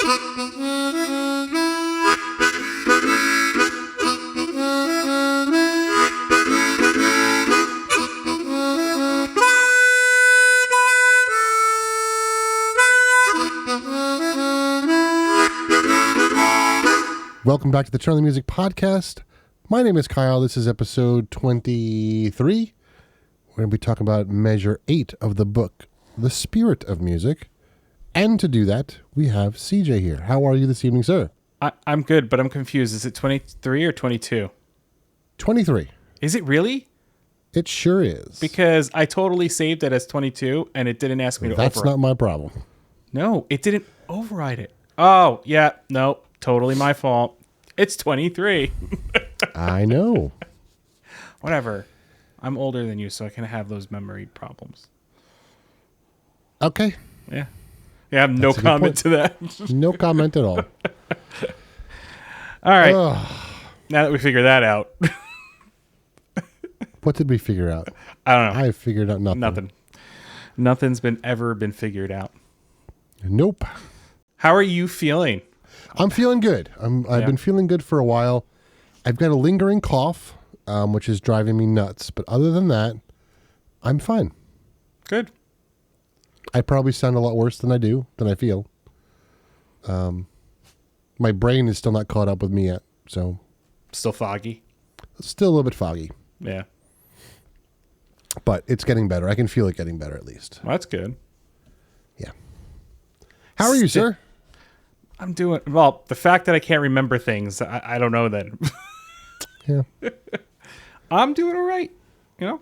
Welcome back to the Turn on the Music podcast. My name is Kyle. This is episode 23. We're going to be talking about measure 8 of the book, The Spirit of Music. And to do that, we have CJ here. How are you this evening, sir? I'm good, but I'm confused. Is it 23 or 22? 23. Is it really? It sure is. Because I totally saved it as 22, and it didn't ask me to override. That's not my problem. No, it didn't override it. Oh, yeah, no, totally my fault. It's 23. I know. Whatever. I'm older than you, so I can have those memory problems. Okay. Yeah. I have no comment to that. No comment at all. All right. Now that we figured that out. What did we figure out? I don't know. I figured out nothing. Nothing's ever been figured out. Nope. How are you feeling? I'm feeling good. I've been feeling good for a while. I've got a lingering cough, which is driving me nuts. But other than that, I'm fine. Good. I probably sound a lot worse than I feel. My brain is still not caught up with me yet. So Still foggy? Still a little bit foggy. Yeah. But it's getting better. I can feel it getting better at least. Well, that's good. Yeah. How are you, sir? I'm doing well. The fact that I can't remember things, I don't know then. Yeah. I'm doing all right. You know,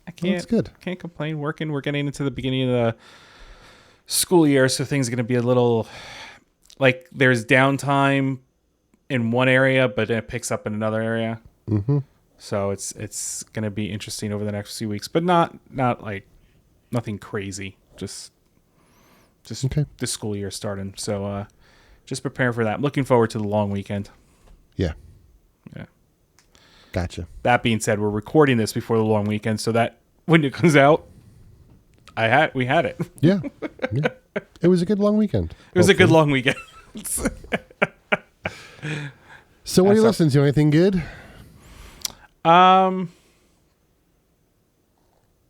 I That's good. Can't complain. Working. We're getting into the beginning of the school year, so things are going to be a little like there's downtime in one area, but then it picks up in another area. Mm-hmm. So it's going to be interesting over the next few weeks, but not like nothing crazy. Just okay. The school year starting. So just prepare for that. I'm looking forward to the long weekend. Yeah. Yeah. Gotcha. That being said, we're recording this before the long weekend, so that when it comes out, we had it. Yeah. Yeah. It was a good long weekend. It was a good long weekend. So what are you listening to? Anything good? No,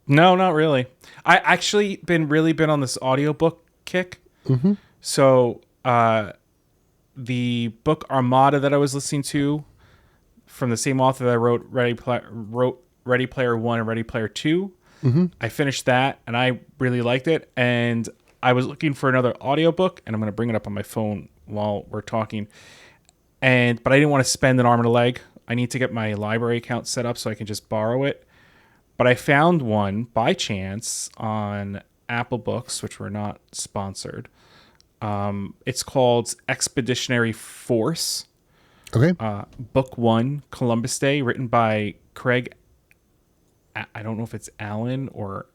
not really. I actually been on this audiobook kick. Mm-hmm. So the book Armada that I was listening to from the same author that wrote Ready Player One and Ready Player Two. Mm-hmm. I finished that and I really liked it. And I was looking for another audiobook, and I'm going to bring it up on my phone while we're talking. But I didn't want to spend an arm and a leg. I need to get my library account set up so I can just borrow it. But I found one by chance on Apple Books, which were not sponsored. It's called Expeditionary Force. Okay. Book 1, Columbus Day, written by Craig. I don't know if it's Allen or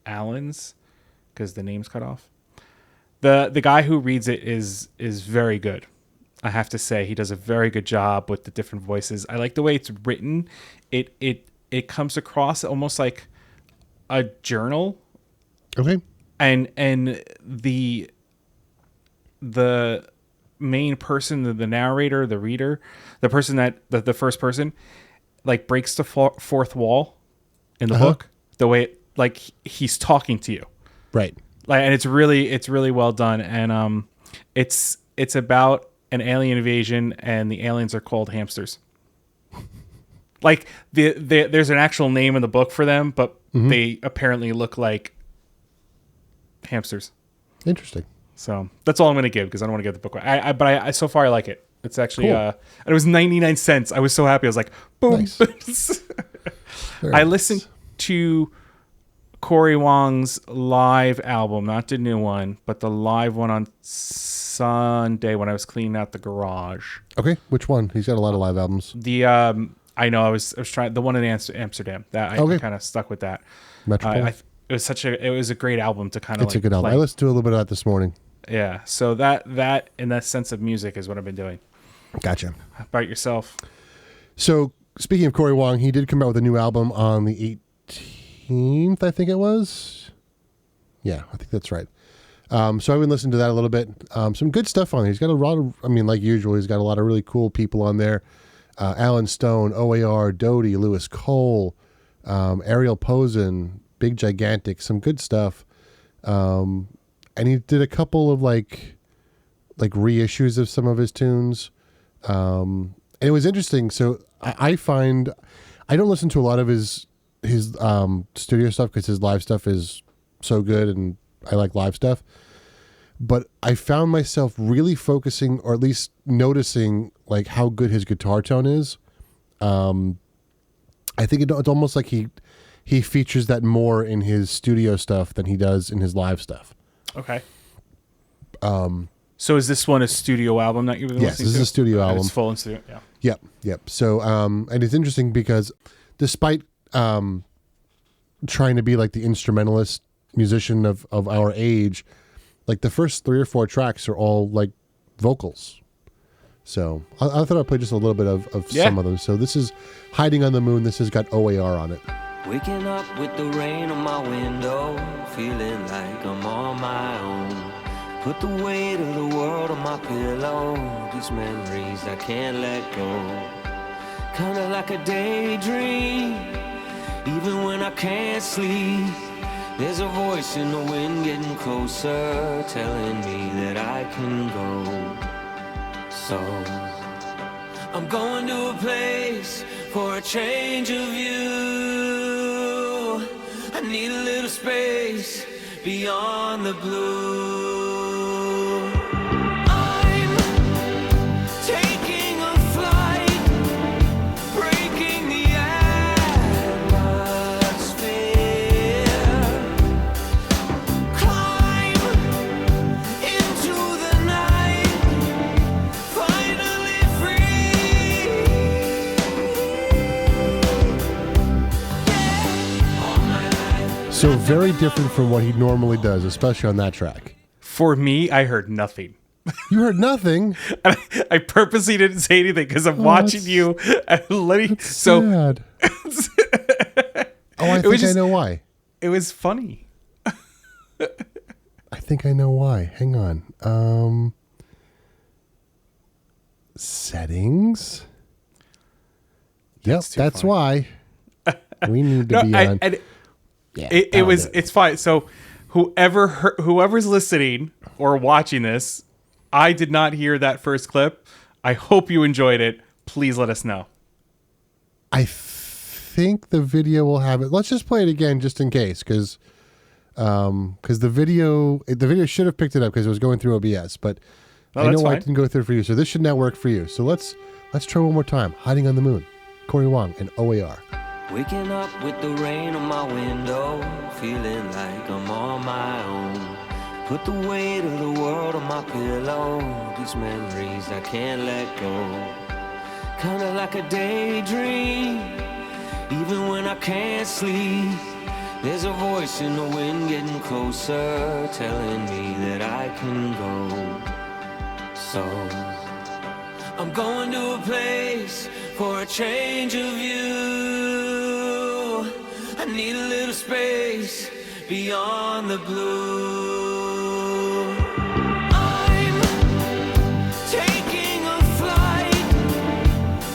Allens because the name's cut off. The guy who reads it is very good. I have to say, he does a very good job with the different voices. I like the way it's written. It comes across almost like a journal. Okay. And the main person, the narrator, the reader, the person the first person, like breaks the fourth wall in the book. The way he's talking to you. Right. And it's really well done. And it's about an alien invasion, and the aliens are called hamsters. Like there's an actual name in the book for them, but they apparently look like hamsters. Interesting. So that's all I'm going to give because I don't want to give the book away. But so far I like it. It's actually cool. And it was 99 cents. I was so happy. I was like, boom. Nice. I listened to Corey Wong's live album, not the new one, but the live one on Sunday when I was cleaning out the garage. Okay, which one? He's got a lot of live albums. I know I was trying the one in Amsterdam. That I kind of stuck with that. Metropole. It was a great album to kind of. It's a good album. I listened to a little bit of that this morning. Yeah, so that in that sense of music is what I've been doing. Gotcha. How about yourself? So speaking of Corey Wong, he did come out with a new album on the 18th, I think it was. Yeah, I think that's right. So I've been listening to that a little bit. Some good stuff on there. He's got a lot of, like usual, he's got a lot of really cool people on there. Alan Stone, OAR, Doty, Lewis Cole, Ariel Posen, Big Gigantic, some good stuff. And he did a couple of like reissues of some of his tunes. And it was interesting. So I find I don't listen to a lot of his studio stuff because his live stuff is so good and I like live stuff. But I found myself really focusing, or at least noticing, like how good his guitar tone is. I think it's almost like he features that more in his studio stuff than he does in his live stuff. Okay. So is this one a studio album that you've been listening to? Yes, this is a studio album. It's full in studio, yeah. Yep. So, and it's interesting because despite trying to be like the instrumentalist musician of our age, like the first 3 or 4 tracks are all like vocals. So I thought I'd play just a little bit of some of them. So this is Hiding on the Moon. This has got OAR on it. Waking up with the rain on my window, feeling like I'm on my own. Put the weight of the world on my pillow, these memories I can't let go. Kinda like a daydream, even when I can't sleep. There's a voice in the wind getting closer, telling me that I can go. So I'm going to a place for a change of view. I need a little space beyond the blue. I'm taking a flight, breaking the atmosphere. Climb into the night, finally free. All my life. So very different from what he normally does, especially on that track. For me, I heard nothing. You heard nothing. I purposely didn't say anything because I'm watching you and letting. So Sad. I think I know why. It was funny. I think I know why. Hang on. Settings. Yep, that's funny. why. We need to be on. Yeah, It's fine. So whoever's listening or watching this, I did not hear that first clip. I hope you enjoyed it. Please let us know. I think the video will have it. Let's just play it again just in case, because the video should have picked it up because it was going through OBS, but I know why it didn't go through for you. So this should now work for you. So let's try one more time. Hiding on the Moon, Corey Wong and OAR. Waking up with the rain on my window, feeling like I'm on my own. Put the weight of the world on my pillow, these memories I can't let go. Kinda like a daydream, even when I can't sleep. There's a voice in the wind getting closer, telling me that I can go. So I'm going to a place for a change of view. I need a little space beyond the blue. I'm taking a flight,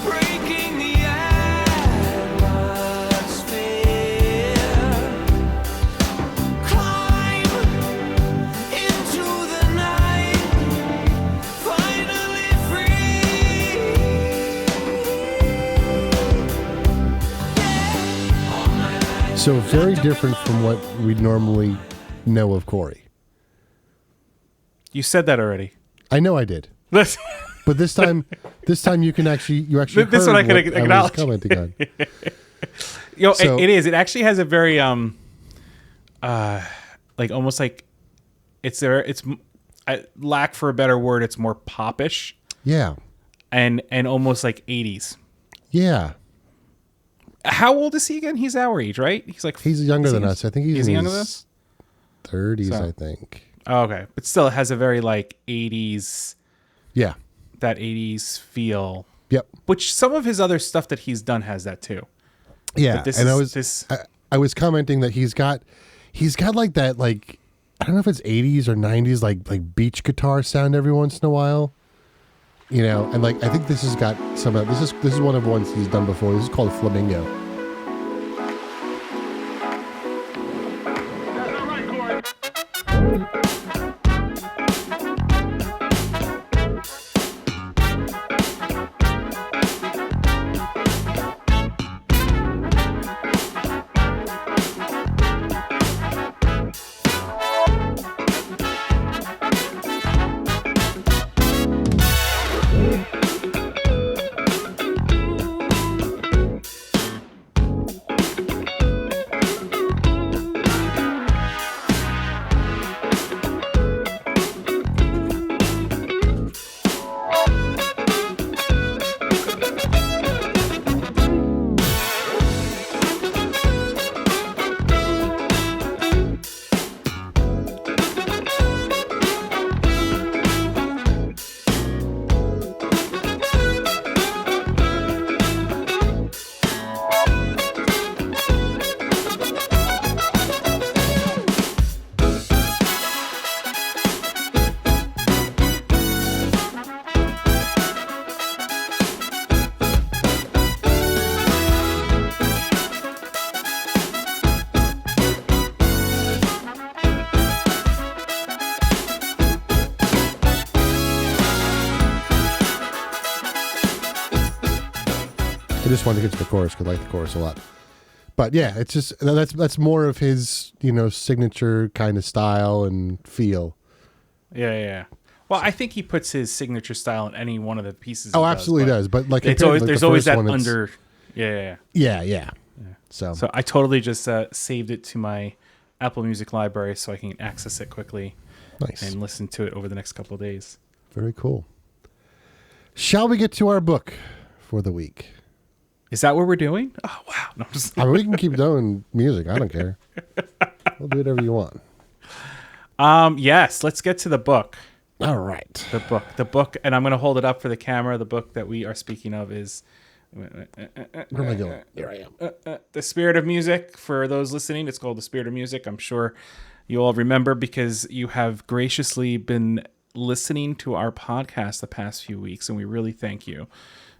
breaking the atmosphere. Climb into the night, finally free. All my life. So very different from what we normally know of Corey. You said that already. I know I did, This but this time you actually This heard one I can what I was acknowledge. commenting on. So, So- it is. It actually has a very like almost like it's there. It's I lack for a better word. It's more popish Yeah, and almost like 80s. yeah. How old is he again? He's our age, right? He's like He's younger than us. I think he's Is in he younger his than us? 30s. So- I think. Oh, okay, but still, it has a very like 80s, Yeah. that 80s feel. Yep. Which some of his other stuff that he's done has that too. Yeah. But this and is I was commenting that he's got like that, like I don't know if it's 80s or 90s, like beach guitar sound every once in a while. You know, and like I think this has got some of this is one of the ones he's done before. This is called Flamingo. I just wanted to get to the chorus because I like the chorus a lot. But yeah, it's just that's more of his, you know, signature kind of style and feel. Yeah. Well, I think he puts his signature style in any one of the pieces. Oh, absolutely does. But like it's always, there's always that under. Yeah. So I totally just saved it to my Apple Music library so I can access it quickly. Nice. And listen to it over the next couple of days. Very cool. Shall we get to our book for the week? Is that what we're doing? Oh, wow. No, I mean, we can keep doing music. I don't care. We'll do whatever you want. Yes, let's get to the book. All right. The book, and I'm going to hold it up for the camera. The book that we are speaking of is Where am I going? Here I am. The Spirit of Music. For those listening, it's called The Spirit of Music. I'm sure you all remember because you have graciously been listening to our podcast the past few weeks, and we really thank you.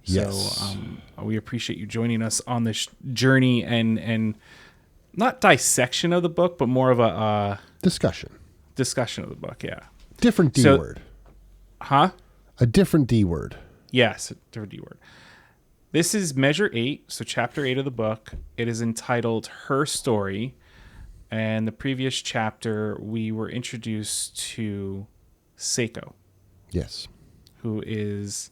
Yes. So we appreciate you joining us on this journey and not dissection of the book, but more of a discussion of the book. Yeah. Different D word. Huh? A different D word. Yes, a different D word. This is measure 8, so chapter 8 of the book. It is entitled Her Story. And the previous chapter, we were introduced to Seiko. Yes. Who is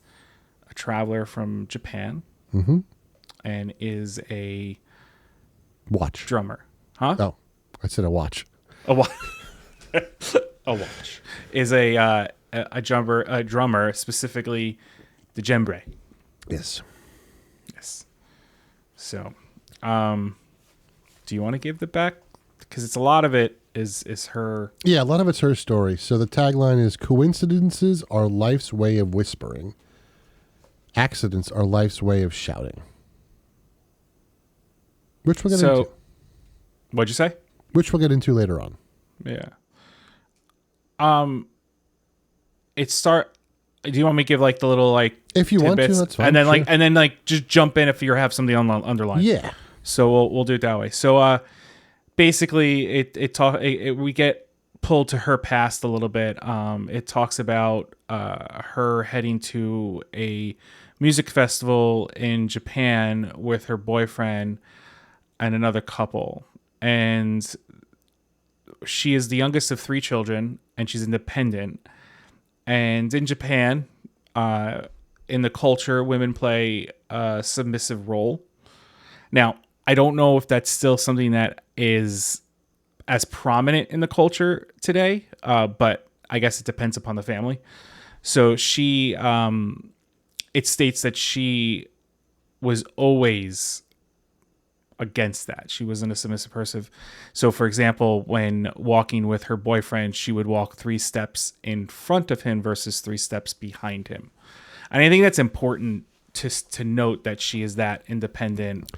a traveler from Japan. Mm-hmm. And is a watch drummer. Huh? Oh, I said a watch. A watch. A watch. Is a drummer, specifically the djembe. Yes. Yes. So, do you want to give the back? Because it's a lot of it is her. Yeah, a lot of it's her story. So the tagline is: coincidences are life's way of whispering. Accidents are life's way of shouting. Which we'll get into. What'd you say? Which we'll get into later on. Yeah. Do you want me to give like the little like if you tidbits? Want to, that's fine. And then just jump in if you have something underlined. Yeah. So we'll do it that way. So basically we get pulled to her past a little bit. It talks about her heading to a music festival in Japan with her boyfriend and another couple. And she is the youngest of 3 children, and she's independent. And in Japan, in the culture, women play a submissive role. Now, I don't know if that's still something that is as prominent in the culture today, but I guess it depends upon the family. So she, it states that she was always against that. She wasn't a submissive person. So, for example, when walking with her boyfriend, she would walk 3 steps in front of him versus 3 steps behind him. And I think that's important to note that she is that independent,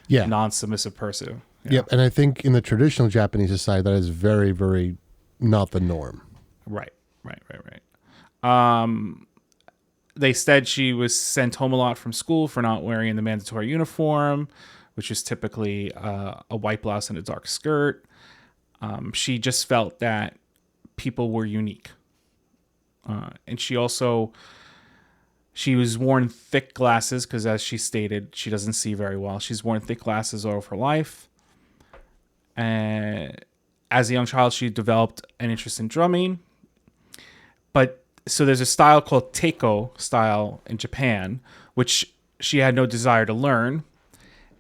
non-submissive person. Yep. And I think in the traditional Japanese society, that is very, very not the norm. Right. They said she was sent home a lot from school for not wearing the mandatory uniform, which is typically a white blouse and a dark skirt. She just felt that people were unique. And she was worn thick glasses because, as she stated, she doesn't see very well. She's worn thick glasses all of her life. And as a young child, she developed an interest in drumming. But so there's a style called taiko style in Japan, which she had no desire to learn.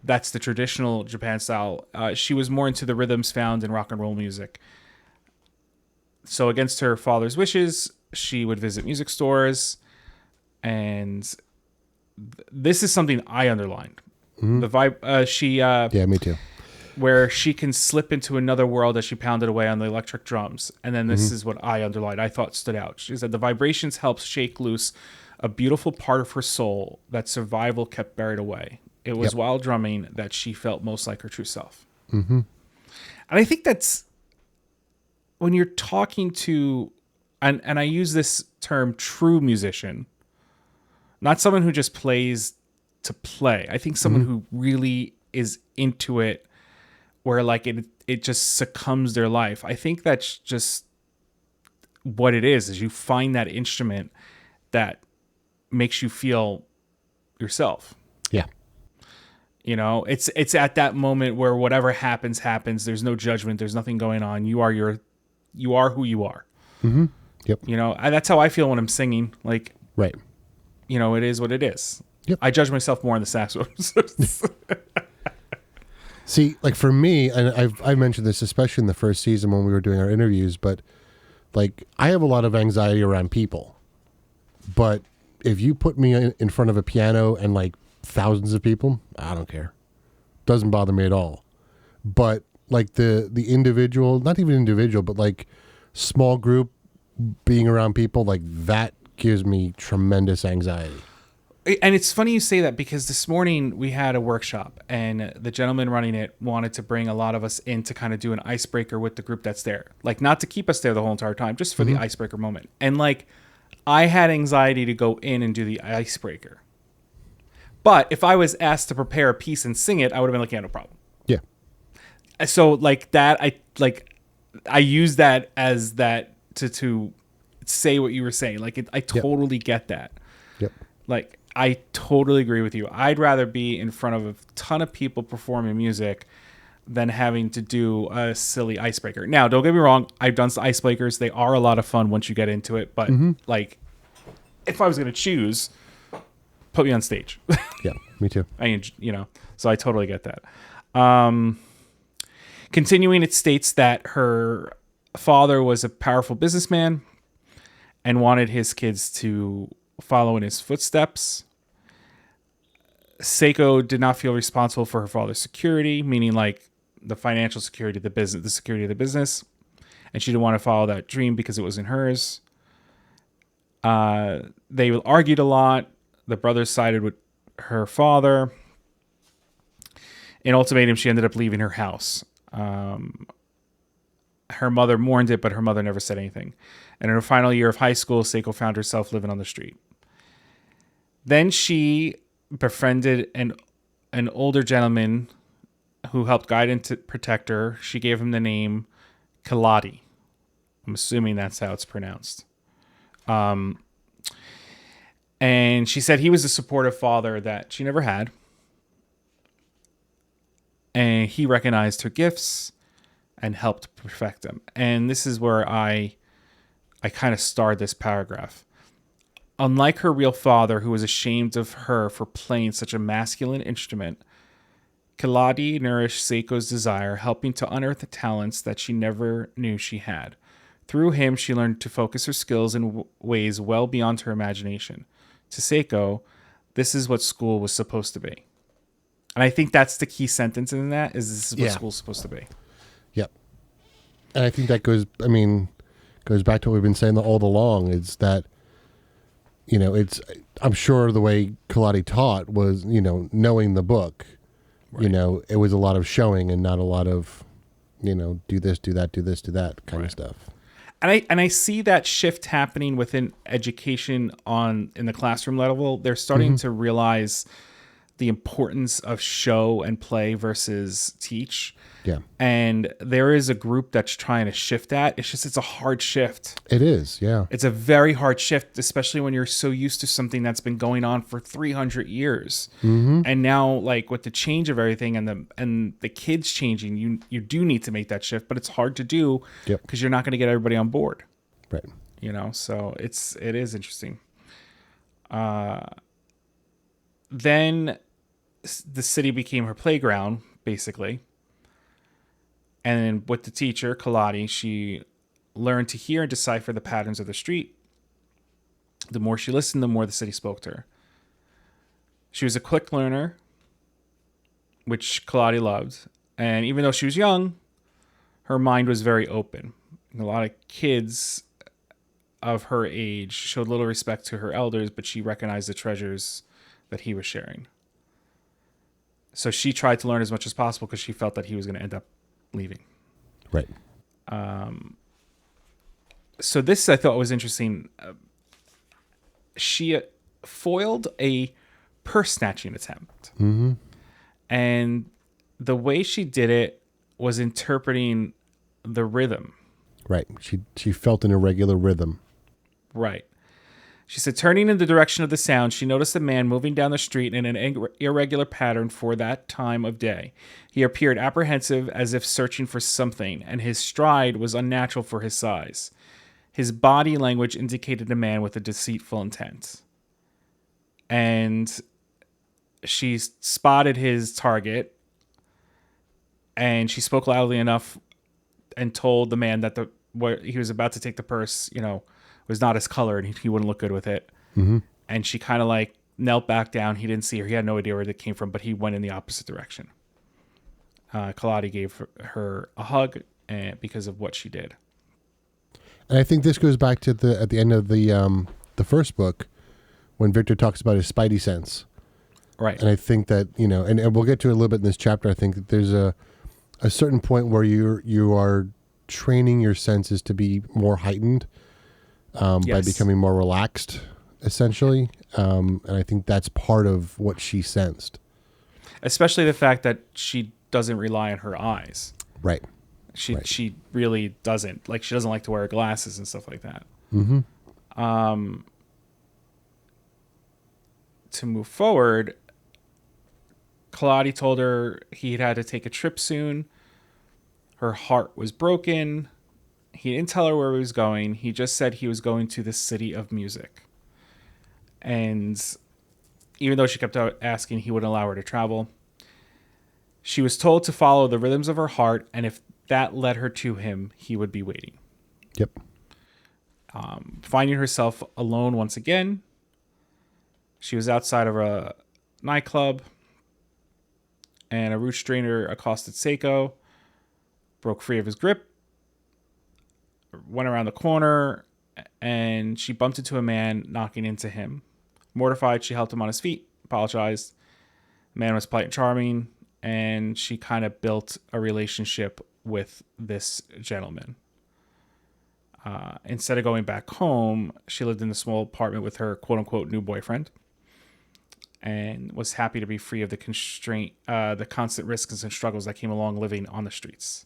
That's the traditional Japan style. She was more into the rhythms found in rock and roll music. So against her father's wishes, she would visit music stores. And this is something I underlined. Mm-hmm. The vibe, yeah, me too. Where she can slip into another world as she pounded away on the electric drums. And then this is what I underlined, I thought stood out. She said the vibrations helped shake loose a beautiful part of her soul that survival kept buried away. It was while drumming that she felt most like her true self. Mm-hmm. And I think that's when you're talking to, and I use this term, true musician, not someone who just plays to play. I think someone who really is into it, where like it just succumbs their life. I think that's just what it is you find that instrument that makes you feel yourself. Yeah. You know, it's at that moment where whatever happens. There's no judgment. There's nothing going on. You are who you are. Mm-hmm. Yep. You know, that's how I feel when I'm singing. Like, right. You know, it is what it is. Yep. I judge myself more on the saxophone. See, like for me, and I've mentioned this, especially in the first season when we were doing our interviews, but like I have a lot of anxiety around people. But if you put me in front of a piano and like thousands of people, I don't care. Doesn't bother me at all. But like the individual, not even individual, but like small group being around people, like that gives me tremendous anxiety. And it's funny you say that because this morning we had a workshop and the gentleman running it wanted to bring a lot of us in to kind of do an icebreaker with the group that's there. Like not to keep us there the whole entire time, just for the icebreaker moment. And like I had anxiety to go in and do the icebreaker. But if I was asked to prepare a piece and sing it, I would have been like, yeah, no problem. Yeah. So like that, I use that as that to say what you were saying. Like I totally get that. Yep. Like I totally agree with you. I'd rather be in front of a ton of people performing music than having to do a silly icebreaker. Now, don't get me wrong. I've done some icebreakers. They are a lot of fun once you get into it. But like, if I was going to choose, put me on stage. Yeah, me too. So I totally get that. Continuing, it states that her father was a powerful businessman and wanted his kids to follow in his footsteps. Seiko did not feel responsible for her father's security, meaning like the financial security of the business, the security of the business, and she didn't want to follow that dream because it wasn't hers. They argued a lot. The brothers sided with her father. In ultimatum, she ended up leaving her house. Her mother mourned it, but her mother never said anything. And in her final year of high school, Seiko found herself living on the street. Then she befriended an older gentleman who helped guide and protect her. She gave him the name Kaladi. I'm assuming that's how it's pronounced. And she said he was a supportive father that she never had. And he recognized her gifts and helped perfect them. And this is where I kind of starred this paragraph. Unlike her real father, who was ashamed of her for playing such a masculine instrument, Kaladi nourished Seiko's desire, helping to unearth the talents that she never knew she had. Through him, she learned to focus her skills in ways well beyond her imagination. To Seiko, this is what school was supposed to be. And I think that's the key sentence in that, is this is what school's supposed to be. Yep. And I think that goes back to what we've been saying all along, is that, I'm sure the way Kaladi taught was, knowing the book, right. It was a lot of showing and not a lot of, do this, do that, do this, do that kind of stuff. And I see that shift happening within education in the classroom level. They're starting to realize the importance of show and play versus teach. Yeah. And there is a group that's trying to shift that. It's a hard shift. It is, yeah. It's a very hard shift, especially when you're so used to something that's been going on for 300 years. And now, like, with the change of everything and the kids changing, you do need to make that shift, but it's hard to do because you're not going to get everybody on board. Right. You know, so it is interesting. Then the city became her playground, basically. And with the teacher, Kaladi, she learned to hear and decipher the patterns of the street. The more she listened, the more the city spoke to her. She was a quick learner, which Kaladi loved. And even though she was young, her mind was very open. And a lot of kids of her age showed little respect to her elders, but she recognized the treasures that he was sharing. So she tried to learn as much as possible because she felt that he was going to end up leaving. Right. So this I thought was interesting. She foiled a purse snatching attempt. And the way she did it was interpreting the rhythm. Right. She felt an irregular rhythm. Right. She said, turning in the direction of the sound, she noticed a man moving down the street in an irregular pattern for that time of day. He appeared apprehensive, as if searching for something, and his stride was unnatural for his size. His body language indicated a man with a deceitful intent. And she spotted his target, and she spoke loudly enough and told the man that he was about to take the purse, was not his color and he wouldn't look good with it. And she kind of like knelt back down. He didn't see her. He had no idea where it came from, but he went in the opposite direction. Kaladi gave her a hug because of what she did. And I think this goes back to at the end of the first book when Victor talks about his spidey sense. Right. And I think that, and we'll get to it a little bit in this chapter. I think that there's a certain point where you are training your senses to be more heightened. By becoming more relaxed, essentially. And I think that's part of what she sensed. Especially the fact that she doesn't rely on her eyes. Right. She really doesn't. Like, she doesn't like to wear glasses and stuff like that. To move forward, Kaladi told her he'd had to take a trip soon. Her heart was broken. He didn't tell her where he was going. He just said he was going to the city of music. And even though she kept asking, he wouldn't allow her to travel. She was told to follow the rhythms of her heart, and if that led her to him, he would be waiting. Yep. Finding herself alone once again, she was outside of a nightclub, and a root strainer accosted Seiko, broke free of his grip, went around the corner, and she bumped into a man knocking into him. Mortified, she helped him on his feet, apologized. The man was polite and charming, and she kind of built a relationship with this gentleman. Instead of going back home, she lived in a small apartment with her quote-unquote new boyfriend and was happy to be free of the the constant risks and struggles that came along living on the streets.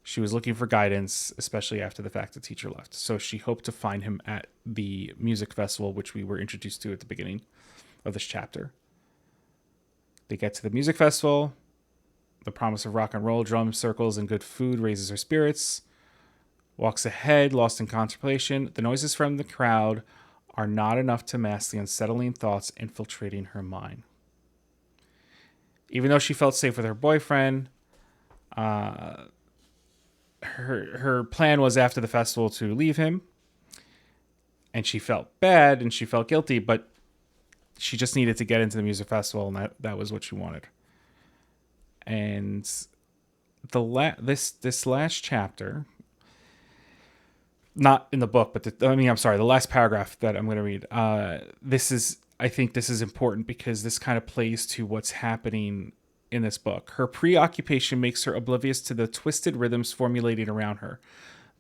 She was looking for guidance, especially after the fact the teacher left. So she hoped to find him at the music festival, which we were introduced to at the beginning of this chapter. They get to the music festival. The promise of rock and roll, drum circles, and good food raises her spirits. Walks ahead, lost in contemplation. The noises from the crowd are not enough to mask the unsettling thoughts infiltrating her mind. Even though she felt safe with her boyfriend, her plan was after the festival to leave him, and she felt bad and she felt guilty, but she just needed to get into the music festival, and that was what she wanted. And this last chapter, not in the book, but the last paragraph that I'm going to read. I think this is important because this kind of plays to what's happening in this book. Her preoccupation makes her oblivious to the twisted rhythms formulating around her.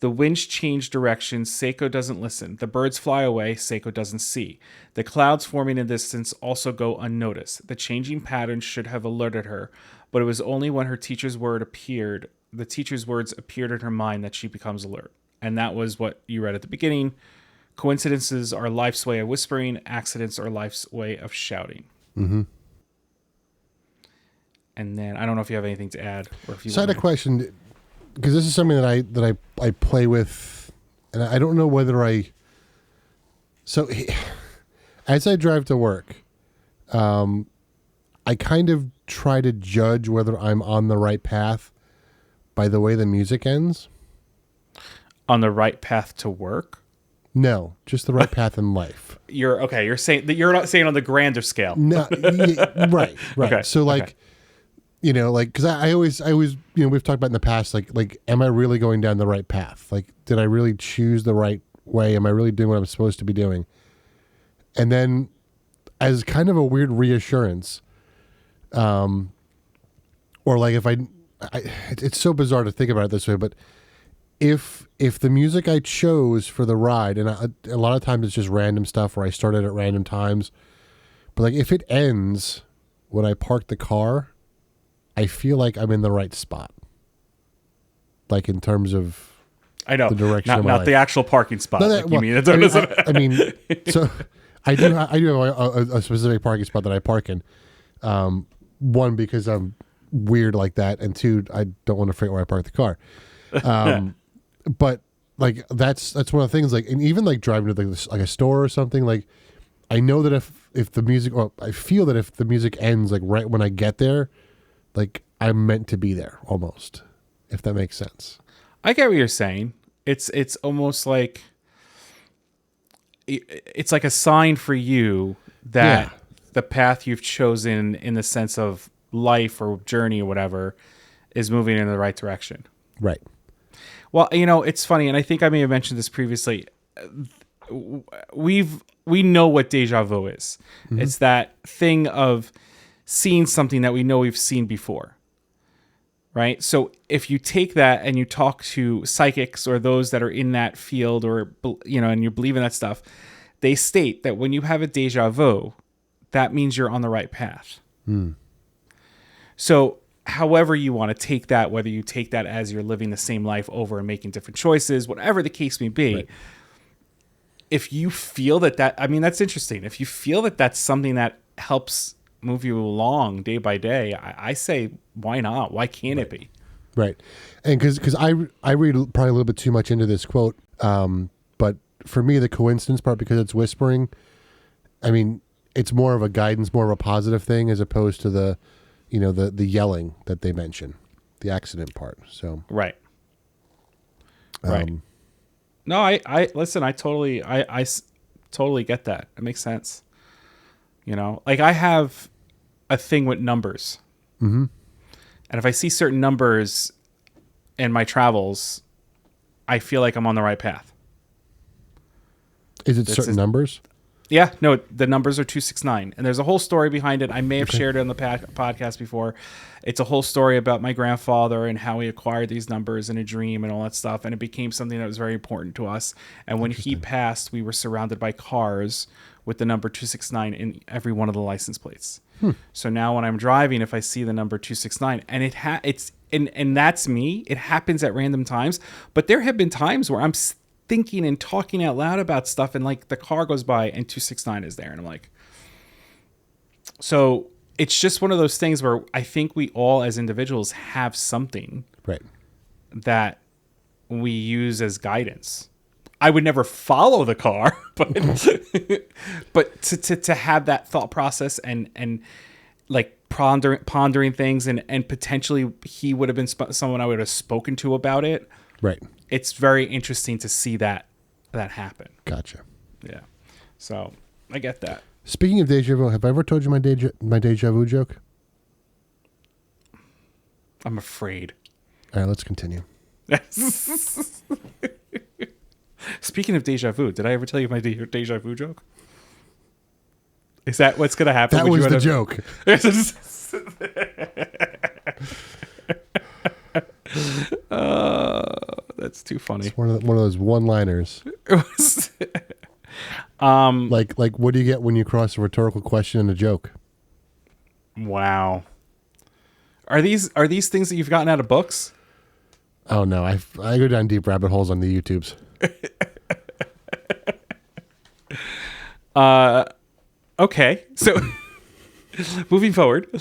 The winds change direction. Seiko doesn't listen. The birds fly away. Seiko doesn't see. The clouds forming in the distance also go unnoticed. The changing patterns should have alerted her, but it was only when the teacher's words appeared in her mind that she becomes alert. And that was what you read at the beginning. Coincidences are life's way of whispering. Accidents are life's way of shouting. Mm-hmm. And then I don't know if you have anything to add, or if you. So I had a question, because this is something that I play with, and I don't know whether I. So, as I drive to work, I kind of try to judge whether I'm on the right path by the way the music ends. On the right path to work? No, just the right path in life. You're saying that you're not saying on the grander scale. No, right. Okay, So like, because I always, we've talked about in the past, like, am I really going down the right path? Like, did I really choose the right way? Am I really doing what I'm supposed to be doing? And then, as kind of a weird reassurance, or like if it's so bizarre to think about it this way, but if the music I chose for the ride, and a lot of times it's just random stuff where I started at random times, but like if it ends when I park the car, I feel like I'm in the right spot. Like in terms of I know the direction of my not life. the actual parking spot. No, like well, you mean I mean, so I do have a specific parking spot that I park in. One, because I'm weird like that, and two, I don't want to forget where I park the car. But like that's one of the things. Like, and even like driving to like a store or something. Like, I know that if the music, or I feel that if the music ends like right when I get there, like I'm meant to be there almost. If that makes sense. I get what you're saying. It's almost like it's like a sign for you that the path you've chosen in the sense of life or journey or whatever is moving in the right direction. Right. Well, it's funny, and I think I may have mentioned this previously. We know what deja vu is. Mm-hmm. It's that thing of seeing something that we know we've seen before. Right? So if you take that and you talk to psychics or those that are in that field, or and you believe in that stuff, they state that when you have a deja vu, that means you're on the right path. So however you want to take that, whether you take that as you're living the same life over and making different choices, whatever the case may be, right. If you feel that's interesting. If you feel that that's something that helps move you along day by day, I say, why not? Why can't it be? Right. And because I read probably a little bit too much into this quote, but for me, the coincidence part, because it's whispering, I mean, it's more of a guidance, more of a positive thing, as opposed to the yelling that they mention, the accident part. So right. No, I listen. I totally get that. It makes sense. Like I have a thing with numbers, mm-hmm. and if I see certain numbers in my travels, I feel like I'm on the right path. Is it certain numbers? Yeah, no, the numbers are 269, and there's a whole story behind it. I may have shared it on the podcast before. It's a whole story about my grandfather and how he acquired these numbers in a dream and all that stuff, and it became something that was very important to us. And when he passed, we were surrounded by cars with the number 269 in every one of the license plates. So now when I'm driving, if I see the number 269, and it's that's me, it happens at random times, but there have been times where I'm thinking and talking out loud about stuff, and like the car goes by and 269 is there, and I'm like, so it's just one of those things where I think we all as individuals have something right that we use as guidance. I would never follow the car, but to have that thought process and like pondering things, and potentially he would have been someone I would have spoken to about it. Right. It's very interesting to see that happen. Gotcha. Yeah. So I get that. Speaking of deja vu, have I ever told you my deja vu joke? I'm afraid. All right, let's continue. Speaking of deja vu, did I ever tell you my deja vu joke? Is that what's going to happen? That was the joke. That's too funny. It's one of those one-liners. It was. Like what do you get when you cross a rhetorical question and a joke? Wow. Are these things that you've gotten out of books? Oh no, I go down deep rabbit holes on the YouTubes. Okay. So moving forward.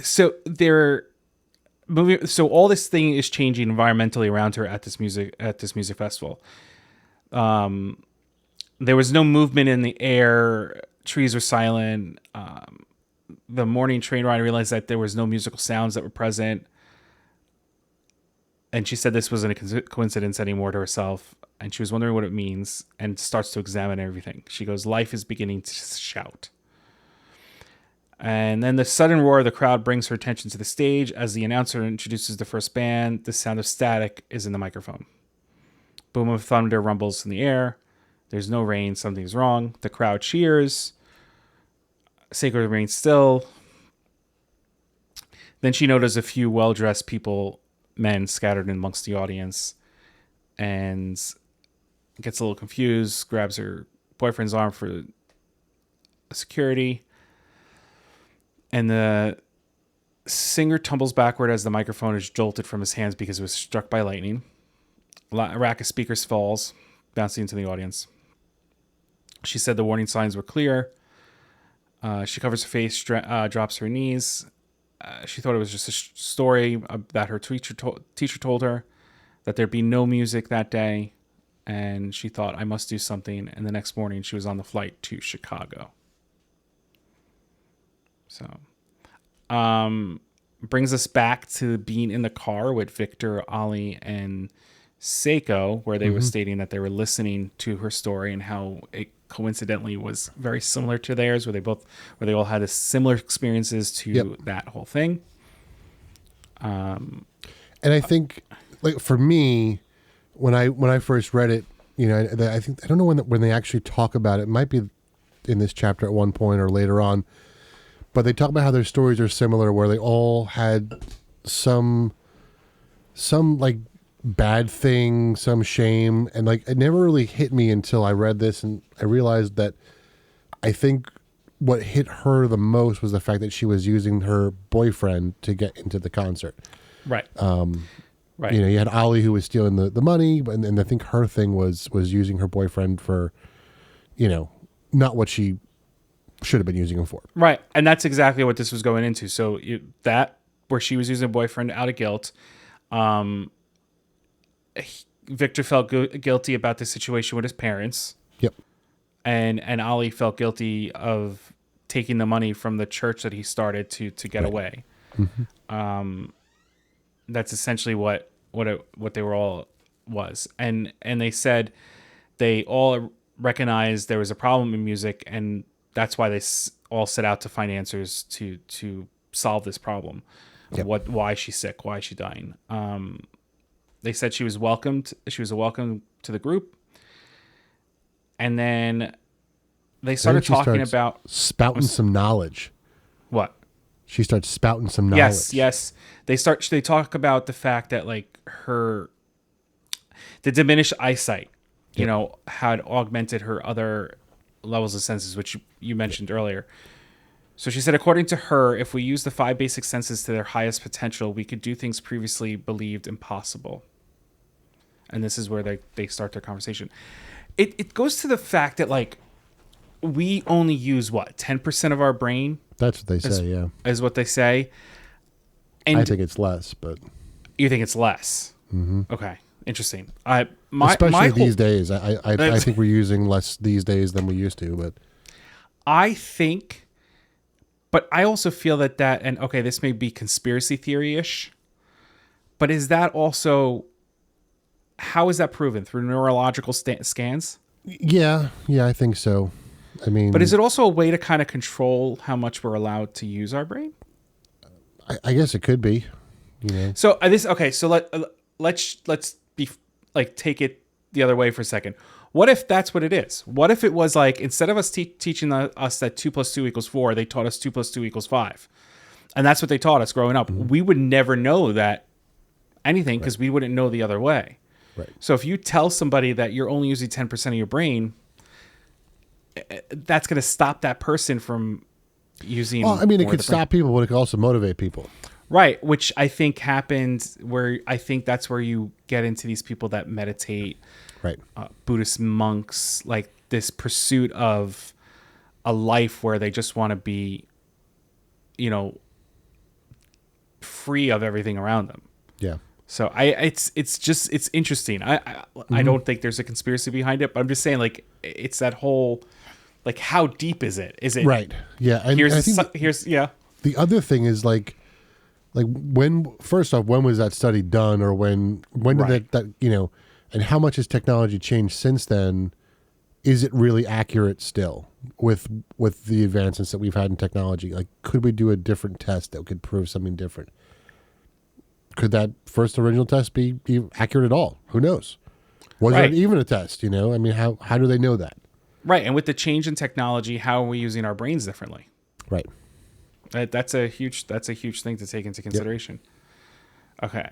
So all this thing is changing environmentally around her at this music festival. There was no movement in the air. Trees were silent. The morning train ride realized that there was no musical sounds that were present. And she said this wasn't a coincidence anymore to herself. And she was wondering what it means and starts to examine everything. She goes, life is beginning to shout. And then the sudden roar of the crowd brings her attention to the stage. As the announcer introduces the first band, the sound of static is in the microphone. Boom of thunder rumbles in the air. There's no rain. Something's wrong. The crowd cheers. Seiko remains still. Then she noticed a few well-dressed men scattered amongst the audience, and gets a little confused, grabs her boyfriend's arm for security, and the singer tumbles backward as the microphone is jolted from his hands because it was struck by lightning. A rack of speakers falls, bouncing into the audience. She said the warning signs were clear. She covers her face, drops her knees. She thought it was just a story that her teacher told her, that there'd be no music that day. And she thought, I must do something. And the next morning, she was on the flight to Chicago. So, brings us back to being in the car with Victor, Ali, and Seiko, where they were stating that they were listening to her story and how it coincidentally was very similar to theirs, where they all had similar experiences to that whole thing. And I think, like, for me, when I first read it, you know, I don't know when they actually talk about it. It might be in this chapter at one point or later on, but they talk about how their stories are similar, where they all had some like bad thing, some shame, and like it never really hit me until I read this and I realized that I think what hit her the most was the fact that she was using her boyfriend to get into the concert. Right. Right. You know, you had Ollie who was stealing the money, and I think her thing was using her boyfriend for, you know, not what she should have been using him for. Right. And that's exactly what this was going into. So where she was using a boyfriend out of guilt, Victor felt guilty about the situation with his parents. Yep. And Ollie felt guilty of taking the money from the church that he started to get away. Mm-hmm. That's essentially what they were all was. And they said they all recognized there was a problem in music, and that's why they all set out to find answers to solve this problem. Yep. Why she's sick, why is she dying. They said she was welcomed. She was a welcome to the group. And then they started talking about spouting some knowledge. What? She starts spouting some knowledge. Yes. They talk about the fact that like the diminished eyesight, you know, had augmented her other levels of senses, which you mentioned earlier. So she said, according to her, if we use the 5 basic senses to their highest potential, we could do things previously believed impossible. And this is where they start their conversation. It goes to the fact that like we only use 10% of our brain. That's what they say, is what they say. And I think it's less, but you think it's less. Mm-hmm. Okay, interesting. Especially these days, I think we're using less these days than we used to. But I think, but I also feel that and okay, this may be conspiracy theory-ish, but is that also, how is that proven? Through neurological scans? Yeah, I think so. I mean, but is it also a way to kind of control how much we're allowed to use our brain? I guess it could be, you know. So let's be like take it the other way for a second. What if that's what it is? What if it was like, instead of us teaching us that 2 + 2 = 4, they taught us 2 + 2 = 5, and that's what they taught us growing up. We would never know that anything because we wouldn't know the other way. Right. So if you tell somebody that you're only using 10% of your brain, that's going to stop that person from using. Well, I mean, it more could of the brain. stop people, but it could also motivate people. Right, which I think happened where I think that's where you get into these people that meditate, Right. Buddhist monks, like this pursuit of a life where they just want to be, free of everything around them. Yeah. So it's interesting. I don't think there's a conspiracy behind it, but I'm just saying, like, it's that whole, like, how deep is it? Is it Right. Yeah. And I think the other thing is like when, first off, when was that study done, or when did that and how much has technology changed since then? Is it really accurate still with the advancements that we've had in technology? Like, could we do a different test that could prove something different? Could that first original test be accurate at all? Who knows? Was it even a test? I mean, how do they know that? Right. And with the change in technology, how are we using our brains differently? Right. That's a huge thing to take into consideration. Yep. Okay.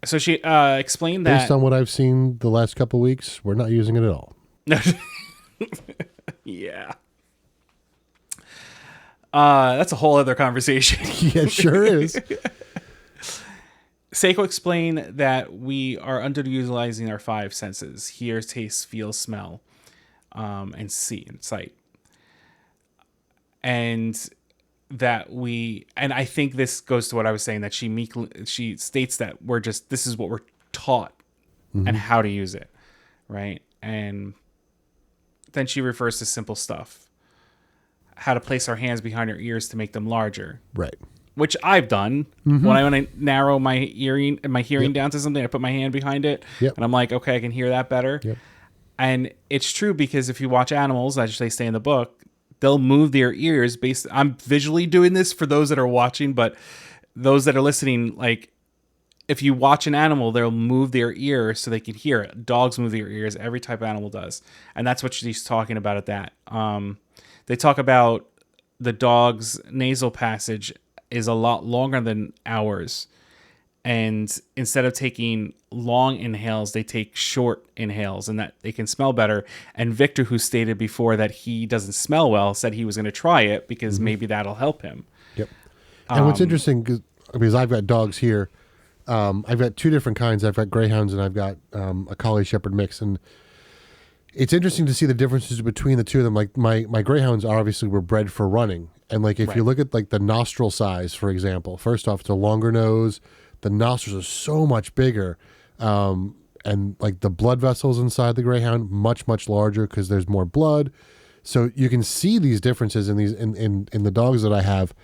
So she explained that based on what I've seen the last couple of weeks, we're not using it at all. Yeah. That's a whole other conversation. Yeah, it sure is. Seiko explained that we are underutilizing our 5 senses: hear, taste, feel, smell, and see, and sight. And that and I think this goes to what I was saying, that she states that this is what we're taught and how to use it. Right. And then she refers to simple stuff: how to place our hands behind our ears to make them larger. Right. Which I've done when I want to narrow my hearing down to something. I put my hand behind it, and I'm like, okay, I can hear that better. Yep. And it's true, because if you watch animals, as they say in the book, they'll move their ears based. I'm visually doing this for those that are watching, but those that are listening, like, if you watch an animal, they'll move their ear so they can hear it. Dogs move their ears. Every type of animal does. And that's what she's talking about at that. They talk about the dog's nasal passage is a lot longer than ours. And instead of taking long inhales, they take short inhales, and that they can smell better. And Victor, who stated before that he doesn't smell well, said he was going to try it because maybe that'll help him. Yep. And what's interesting, because I've got dogs here, I've got 2 different kinds. I've got greyhounds and I've got a collie shepherd mix, and it's interesting to see the differences between the two of them. Like my greyhounds obviously were bred for running, and like if you look at like the nostril size, for example, first off, it's a longer nose. The nostrils are so much bigger, and like the blood vessels inside the greyhound much larger because there's more blood. So you can see these differences in these in the dogs that I have,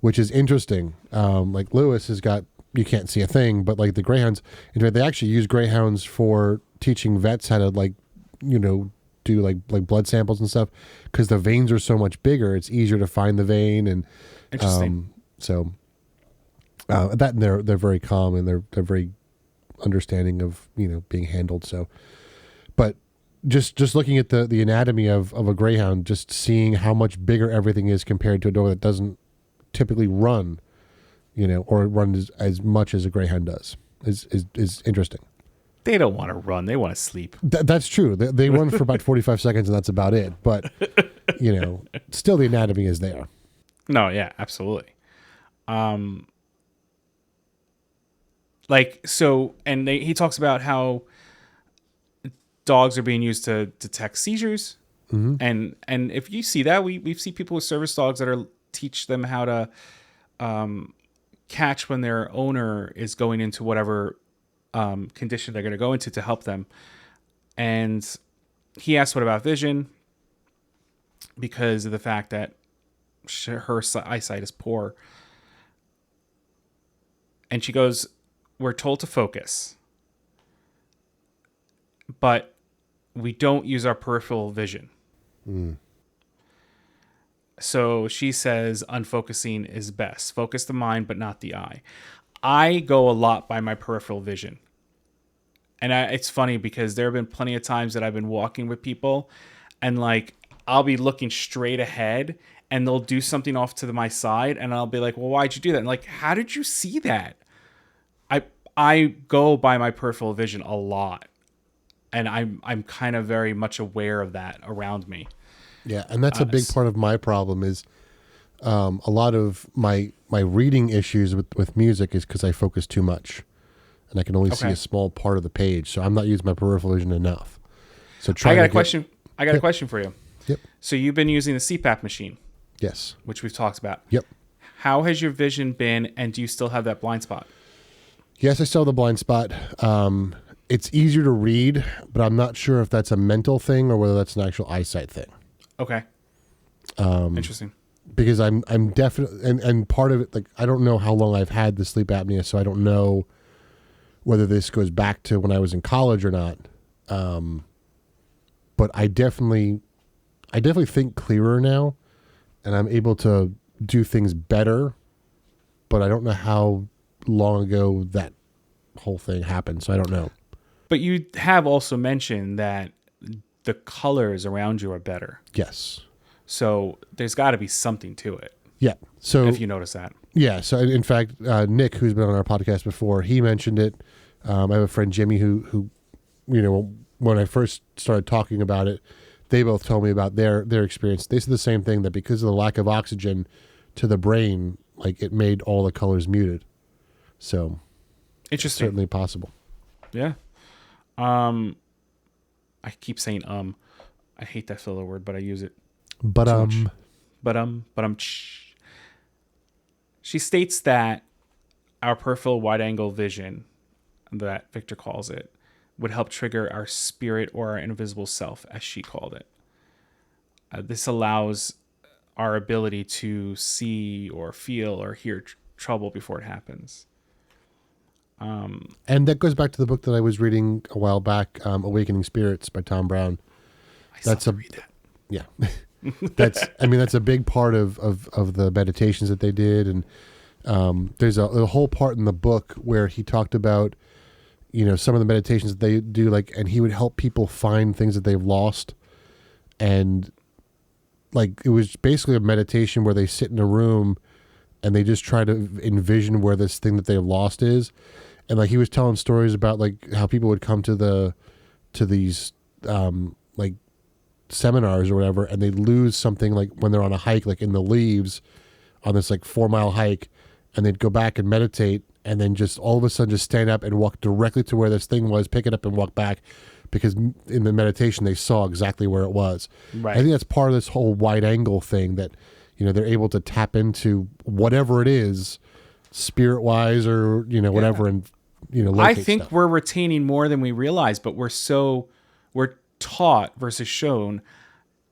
which is interesting. Like Lewis has got, you can't see a thing, but like the greyhounds, in fact, they actually use greyhounds for teaching vets how to do like blood samples and stuff, because the veins are so much bigger. It's easier to find the vein, and Interesting. that and they're very calm, and they're very understanding of being handled. So, but just looking at the anatomy of a greyhound, just seeing how much bigger everything is compared to a dog that doesn't typically run, or run as much as a greyhound does, is interesting. They don't want to run. They want to sleep. That's true. They run for about 45 seconds, and that's about it. But, still the anatomy is there. No, yeah, absolutely. He talks about how dogs are being used to detect seizures. Mm-hmm. And if you see that, we see people with service dogs that teach them how to catch when their owner is going into whatever condition they're going to go into to help them. And he asked, what about vision? Because of the fact that her eyesight is poor. And she goes, we're told to focus, but we don't use our peripheral vision. So she says unfocusing is best. Focus the mind, but not the eye. I go a lot by my peripheral vision. And it's funny because there have been plenty of times that I've been walking with people, and like I'll be looking straight ahead and they'll do something off to my side, and I'll be like, well, why'd you do that? And like, how did you see that? I go by my peripheral vision a lot, and I'm kind of very much aware of that around me. Yeah, and that's a big part of my problem is a lot of my reading issues with music is because I focus too much, and I can only see a small part of the page, so I'm not using my peripheral vision enough. So I got a question. I got a question for you. Yep. So you've been using the CPAP machine. Yes. Which we've talked about. Yep. How has your vision been, and do you still have that blind spot? Yes, I still have the blind spot. It's easier to read, but I'm not sure if that's a mental thing or whether that's an actual eyesight thing. Okay. Interesting. Because I'm definitely, and part of it, like, I don't know how long I've had the sleep apnea, so I don't know whether this goes back to when I was in college or not. But I definitely think clearer now, and I'm able to do things better, but I don't know how long ago that whole thing happened, so I don't know. But you have also mentioned that the colors around you are better. Yes. So there's got to be something to it. Yeah. So if you notice that. Yeah. So in fact, Nick, who's been on our podcast before, he mentioned it. I have a friend, Jimmy, who, you know, when I first started talking about it, they both told me about their experience. They said the same thing, that because of the lack of oxygen to the brain, like, it made all the colors muted. So interesting. Certainly possible. Yeah. I keep saying I hate that filler word, but I use it. She states that our peripheral wide-angle vision, that Victor calls it, would help trigger our spirit or our invisible self, as she called it. This allows our ability to see or feel or hear trouble before it happens. And that goes back to the book that I was reading a while back, Awakening Spirits by Tom Brown. Read that. Yeah. That's a big part of the meditations that they did. And there's a whole part in the book where he talked about, you know, some of the meditations that they do, like, and he would help people find things that they've lost. And like, it was basically a meditation where they sit in a room and they just try to envision where this thing that they've lost is. And like, he was telling stories about like how people would come to these like seminars or whatever, and they lose something, like when they're on a hike, like in the leaves on this like 4-mile hike, and they'd go back and meditate, and then just all of a sudden just stand up and walk directly to where this thing was, pick it up and walk back, because in the meditation they saw exactly where it was. Right. I think that's part of this whole wide angle thing, that, you know, they're able to tap into whatever it is, spirit wise or, you know, whatever. And, you know, I think stuff. We're retaining more than we realize, but we're taught versus shown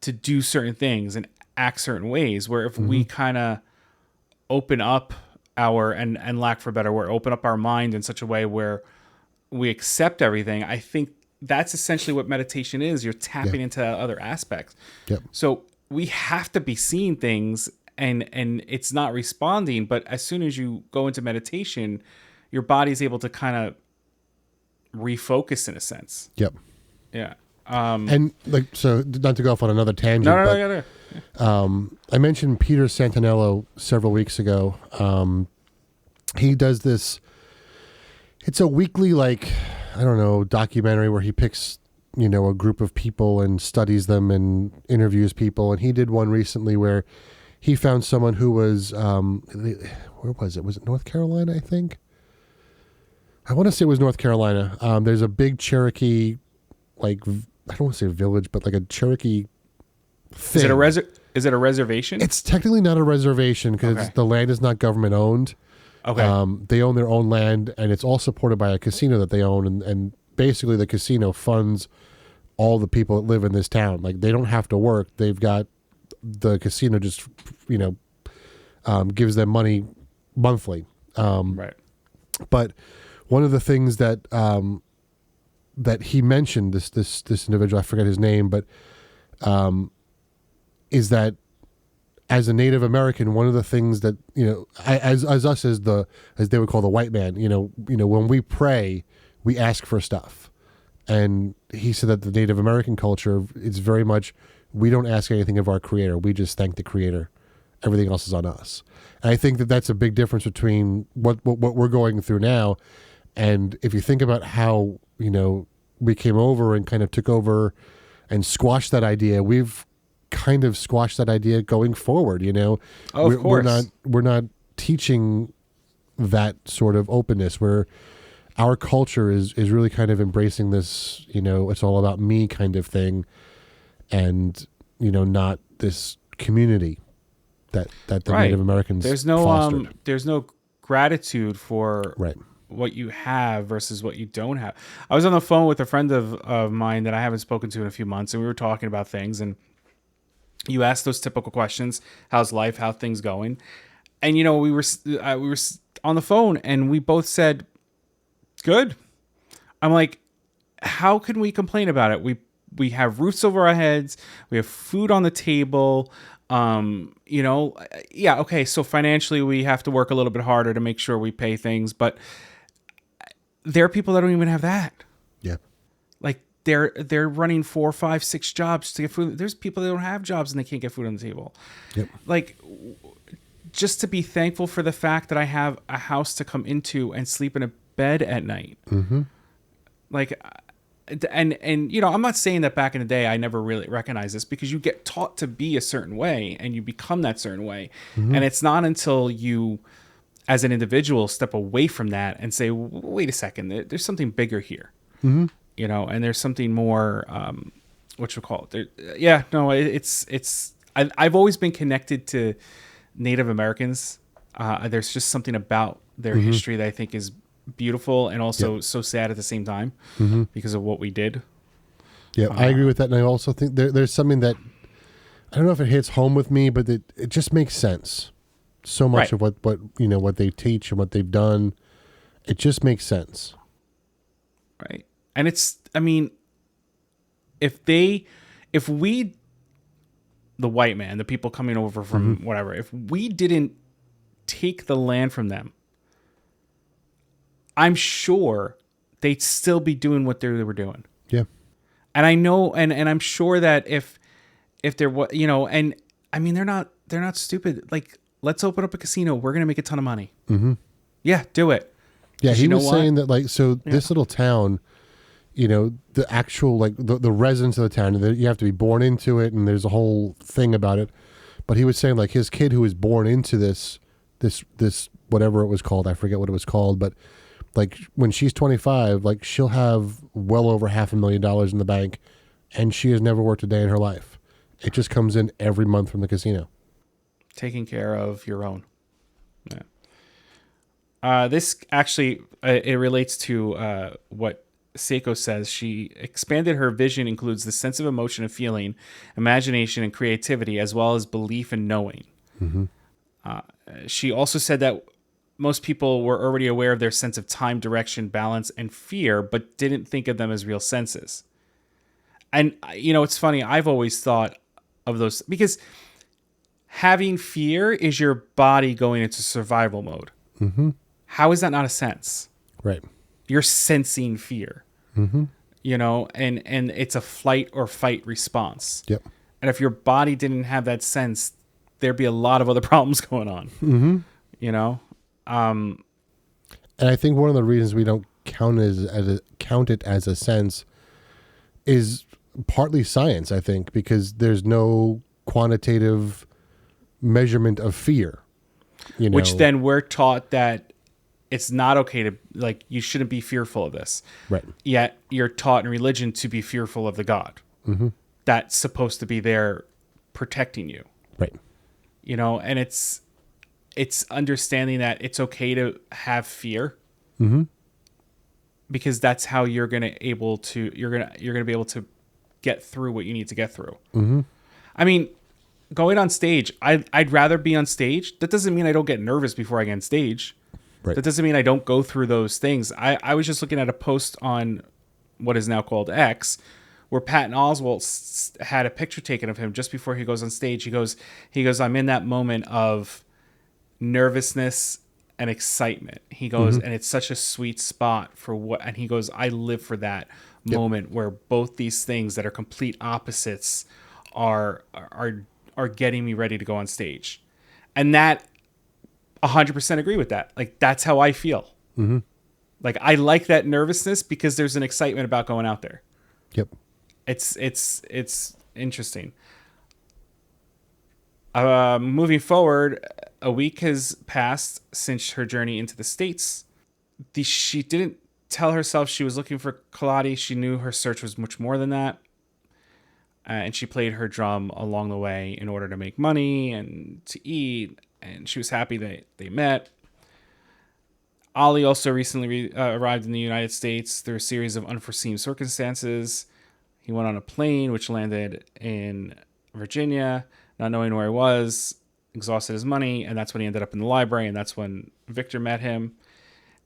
to do certain things and act certain ways, where if we kind of open up our, and lack for a better word, open up our mind in such a way where we accept everything, I think that's essentially what meditation is. You're tapping into other aspects. Yep. So we have to be seeing things, and it's not responding, but as soon as you go into meditation, your body's able to kind of refocus in a sense. Yep. Yeah. And like, so not to go off on another tangent, I mentioned Peter Santinello several weeks ago. He does this, it's a weekly, like, I don't know, documentary where he picks, you know, a group of people and studies them and interviews people. And he did one recently where he found someone who was, where was it? Was it North Carolina, I think? I want to say it was North Carolina. There's a big Cherokee, like, I don't want to say village, but like a Cherokee thing. Is it a reservation? It's technically not a reservation because the land is not government owned. Okay. They own their own land, and it's all supported by a casino that they own, and basically the casino funds all the people that live in this town. Like, they don't have to work. They've got the casino just, you know, gives them money monthly. Right. But one of the things that that he mentioned, this individual, I forget his name, but is that as a Native American, one of the things that, you know, as us as they would call the white man, you know, when we pray, we ask for stuff. And he said that the Native American culture, it's very much, we don't ask anything of our creator. We just thank the creator. Everything else is on us. And I think that that's a big difference between what we're going through now And if you think about how, we came over and kind of took over and squashed that idea, we've kind of squashed that idea going forward, Oh, of course. We're not teaching that sort of openness where our culture is really kind of embracing this, it's all about me kind of thing, and, not this community that the Native Americans fostered. There's no gratitude for Right. what you have versus what you don't have. I was on the phone with a friend of mine that I haven't spoken to in a few months, and we were talking about things, and you ask those typical questions: how's life? How things going? And we were on the phone, and we both said, "Good." I'm like, "How can we complain about it? We have roofs over our heads. We have food on the table. Yeah, okay. So financially, we have to work a little bit harder to make sure we pay things, but there are people that don't even have that. Yeah. Like they're running 4, 5, 6 jobs to get food. There's people that don't have jobs and they can't get food on the table. Yep. Like, just to be thankful for the fact that I have a house to come into and sleep in a bed at night. Mm-hmm. Like, and I'm not saying that back in the day I never really recognized this, because you get taught to be a certain way and you become that certain way. Mm-hmm. And it's not until you, as an individual, step away from that and say, wait a second, there's something bigger here. Mm-hmm. And there's something more, what you call it? I've always been connected to Native Americans. There's just something about their Mm-hmm. history that I think is beautiful and also so sad at the same time, Mm-hmm. because of what we did. Yeah, I agree with that. And I also think there's something that, I don't know if it hits home with me, but it just makes sense. So much of what they teach and what they've done, it just makes sense. Right. And if we, the white man, the people coming over from Mm-hmm. whatever, if we didn't take the land from them, I'm sure they'd still be doing what they were doing. Yeah. And I know, and I'm sure that if there was, and they're not stupid. Like, let's open up a casino. We're going to make a ton of money. Mm-hmm. Yeah, do it. Yeah, he was saying what? that, like, so this little town, the actual, like, the residents of the town, that you have to be born into it, and there's a whole thing about it. But he was saying, like, his kid who was born into this whatever it was called, I forget what it was called, but, like, when she's 25, like, she'll have well over $500,000 in the bank, and she has never worked a day in her life. It just comes in every month from the casino. Taking care of your own. Yeah. This actually, it relates to what Seiko says. She expanded her vision includes the sense of emotion and feeling, imagination and creativity, as well as belief and knowing. Mm-hmm. She also said that most people were already aware of their sense of time, direction, balance, and fear, but didn't think of them as real senses. And, it's funny. I've always thought of those, because having fear is your body going into survival mode. Mm-hmm. How is that not a sense? Right. You're sensing fear, Mm-hmm. and it's a flight or fight response. Yep. And if your body didn't have that sense, there'd be a lot of other problems going on. Mm-hmm. And I think one of the reasons we don't count it as a sense is partly science, I think, because there's no quantitative measurement of fear. Which then we're taught that it's not okay to, like, you shouldn't be fearful of this. Right. Yet you're taught in religion to be fearful of the God Mm-hmm. that's supposed to be there protecting you. Right. And it's understanding that it's okay to have fear, Mm-hmm. because that's how you're gonna be able to get through what you need to get through. Mm-hmm. Going on stage, I'd rather be on stage. That doesn't mean I don't get nervous before I get on stage. Right. That doesn't mean I don't go through those things. I was just looking at a post on what is now called X, where Patton Oswalt had a picture taken of him just before he goes on stage. He goes, I'm in that moment of nervousness and excitement. He goes, and it's such a sweet spot for what, and he goes, I live for that moment where both these things that are complete opposites are getting me ready to go on stage. And that 100% agree with that. Like, that's how I feel. Mm-hmm. Like, I like that nervousness because there's an excitement about going out there. Yep. It's interesting. Moving forward, a week has passed since her journey into the States. She didn't tell herself she was looking for Kaladi. She knew her search was much more than that. And she played her drum along the way in order to make money and to eat. And she was happy that they met. Ali also recently arrived in the United States through a series of unforeseen circumstances. He went on a plane, which landed in Virginia, not knowing where he was, exhausted his money, and that's when he ended up in the library, and that's when Victor met him.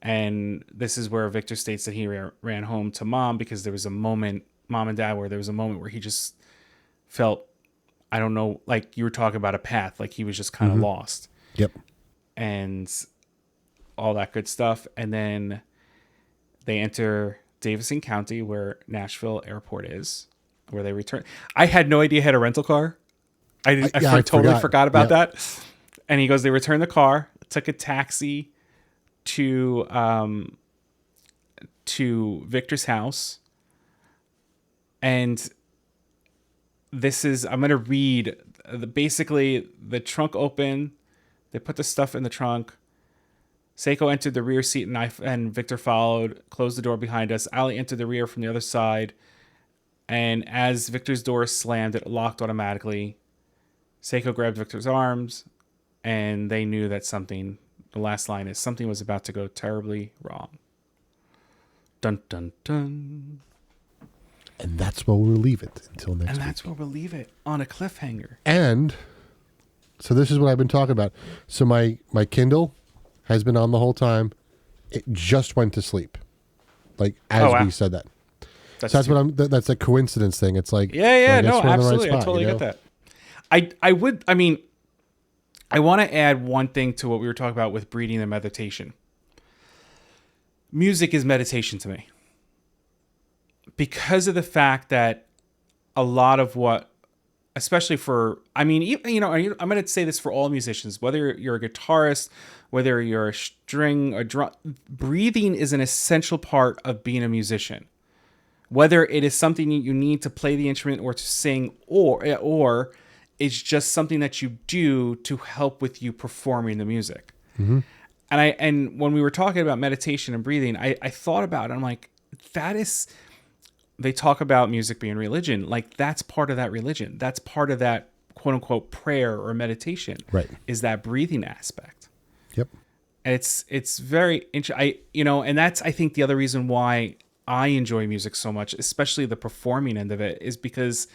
And this is where Victor states that he ran home to Mom because there was a moment, Mom and Dad, where there was a moment where he just felt, I don't know, like you were talking about a path, like he was just kind of lost. Yep. And all that good stuff. And then they enter Davidson County, where Nashville Airport is, where they return. I had no idea he had a rental car. I totally forgot about that. And he goes, they returned the car, took a taxi to Victor's house. And this is, I'm going to read, basically the trunk opened. They put the stuff in the trunk. Seiko entered the rear seat and Victor followed, closed the door behind us. Ali entered the rear from the other side. And as Victor's door slammed, it locked automatically. Seiko grabbed Victor's arms, and they knew that something, the last line is, something was about to go terribly wrong. Dun, dun, dun. And that's where we'll leave it until next week. And that's where we'll leave it, on a cliffhanger. And so this is what I've been talking about. So my Kindle has been on the whole time. It just went to sleep, like as we said that. That's a coincidence thing. It's like, yeah, no, absolutely, I totally get that. I want to add one thing to what we were talking about with breathing and meditation. Music is meditation to me, because of the fact that a lot of what, especially for, I mean, you know, I'm going to say this for all musicians, whether you're a guitarist, whether you're a string, a drum, breathing is an essential part of being a musician. Whether it is something you need to play the instrument or to sing, or it's just something that you do to help with you performing the music. Mm-hmm. And when we were talking about meditation and breathing, I thought about it. I'm like, that is, they talk about music being religion. Like, that's part of that religion. That's part of that quote unquote prayer or meditation. Right. Is that breathing aspect. Yep. And it's very interesting. And that's, I think, the other reason why I enjoy music so much, especially the performing end of it, is because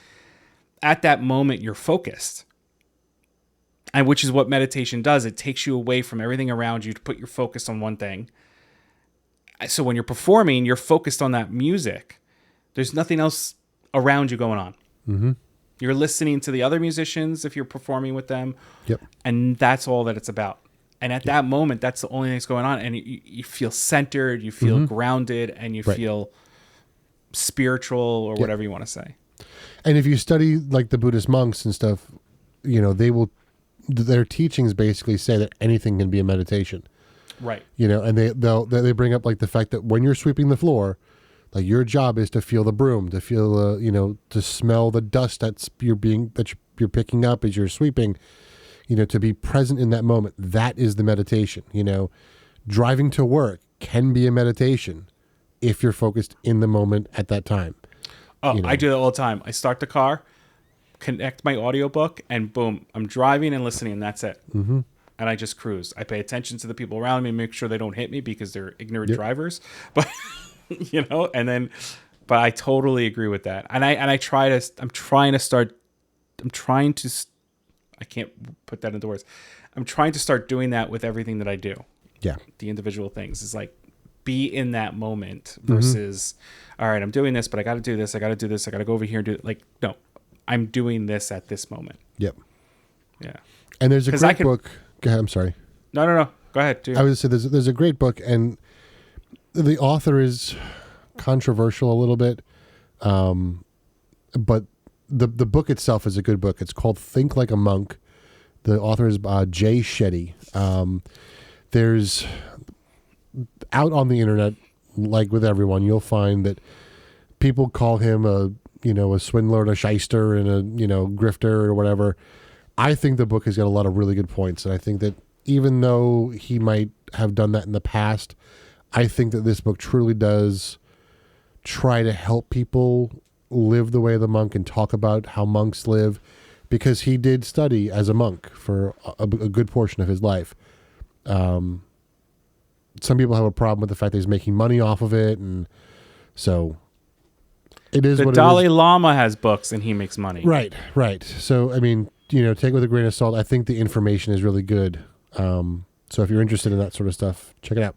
at that moment you're focused. And which is what meditation does. It takes you away from everything around you to put your focus on one thing. So when you're performing, you're focused on that music. There's nothing else around you going on. Mm-hmm. You're listening to the other musicians if you're performing with them. Yep. And that's all that it's about. And at that moment, that's the only thing that's going on. And you feel centered, you feel grounded, and you feel spiritual, or whatever you want to say. And if you study like the Buddhist monks and stuff, you know, their teachings basically say that anything can be a meditation. Right. You know, and they bring up like the fact that when you're sweeping the floor, like your job is to feel the broom, to feel to smell the dust that you're picking up as you're sweeping. You know, to be present in that moment. That is the meditation. You know, driving to work can be a meditation if you're focused in the moment at that time. Oh, I do that all the time. I start the car, connect my audiobook, and boom, I'm driving and listening, and that's it. Mm-hmm. And I just cruise. I pay attention to the people around me, make sure they don't hit me because they're ignorant drivers. But, but I totally agree with that. I can't put that into words. I'm trying to start doing that with everything that I do. Yeah. The individual things. It's like, be in that moment versus, all right, I'm doing this, but I got to do this. I got to do this. I got to go over here and do it. Like, no, I'm doing this at this moment. Yep. Yeah. And there's a great book. Go ahead. I'm sorry. No. Go ahead. I was going to say there's a great book, and the author is controversial a little bit. But the book itself is a good book. It's called Think Like a Monk. The author is Jay Shetty. There's out on the internet like with everyone, you'll find that people call him a swindler and a shyster and a, grifter or whatever. I think the book has got a lot of really good points. And I think that even though he might have done that in the past, I think that this book truly does try to help people live the way of the monk and talk about how monks live, because he did study as a monk for a good portion of his life. Some people have a problem with the fact that he's making money off of it, and so it is. The Dalai Lama has books and he makes money. Right. So I mean, take it with a grain of salt. I think the information is really good. So if you're interested in that sort of stuff, check it out.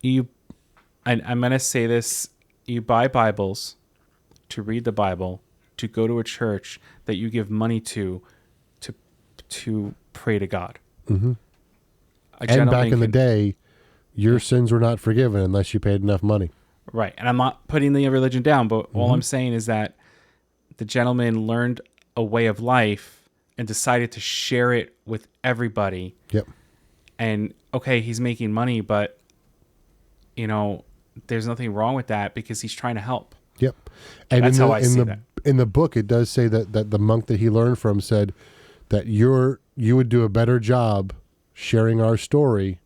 I'm going to say this: you buy Bibles to read the Bible, to go to a church that you give money to pray to God. Mm-hmm. And back in the day, your sins were not forgiven unless you paid enough money. Right. And I'm not putting the religion down, but all I'm saying is that the gentleman learned a way of life and decided to share it with everybody. Yep. And okay, he's making money, but there's nothing wrong with that because he's trying to help. Yep. And that's how I see that. In the book, it does say that the monk that he learned from said that you would do a better job sharing our story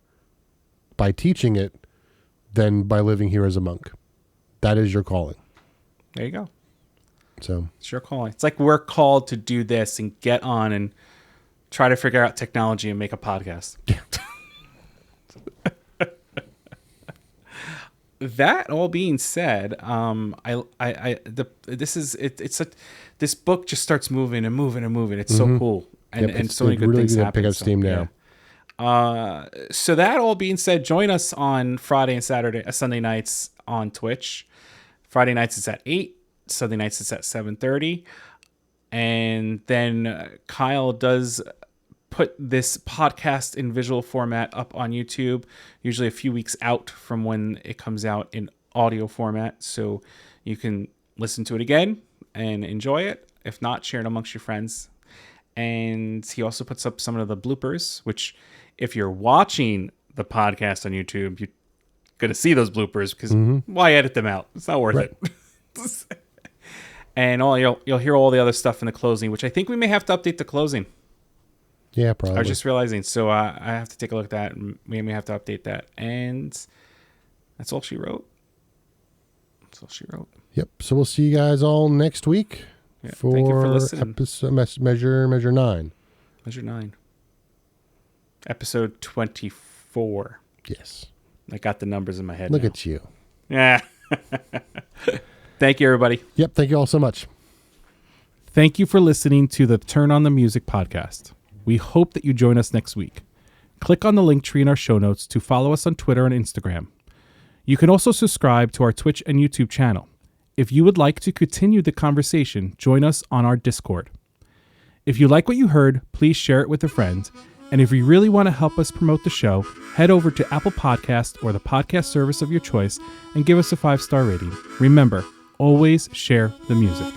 by teaching it than by living here as a monk. That is your calling. There you go. So it's your calling. It's like we're called to do this and get on and try to figure out technology and make a podcast. That all being said, this book just starts moving and moving and moving. It's so cool, and so many good things happen. Pick up steam now. So that all being said, join us on Friday and Sunday nights on Twitch. Friday nights it's at 8. Sunday nights it's at 7:30, and then Kyle does put this podcast in visual format up on YouTube, usually a few weeks out from when it comes out in audio format. So you can listen to it again and enjoy it. If not, share it amongst your friends. And he also puts up some of the bloopers, which if you're watching the podcast on YouTube, you're going to see those bloopers because why edit them out? It's not worth it. And you'll hear all the other stuff in the closing, which I think we may have to update the closing. Yeah, probably. I was just realizing, so I have to take a look at that, and we may have to update that. And that's all she wrote. Yep. So we'll see you guys all next week for thank you for listening. Measure 9. Measure 9. Episode 24. Yes. I got the numbers in my head. Look now. at you. Yeah. Thank you, everybody. Yep. Thank you all so much. Thank you for listening to the Turn on the Music podcast. We hope that you join us next week. Click on the link tree in our show notes to follow us on Twitter and Instagram. You can also subscribe to our Twitch and YouTube channel. If you would like to continue the conversation, join us on our Discord. If you like what you heard, please share it with a friend. And if you really want to help us promote the show, head over to Apple Podcast or the podcast service of your choice and give us a 5-star rating. Remember, always share the music.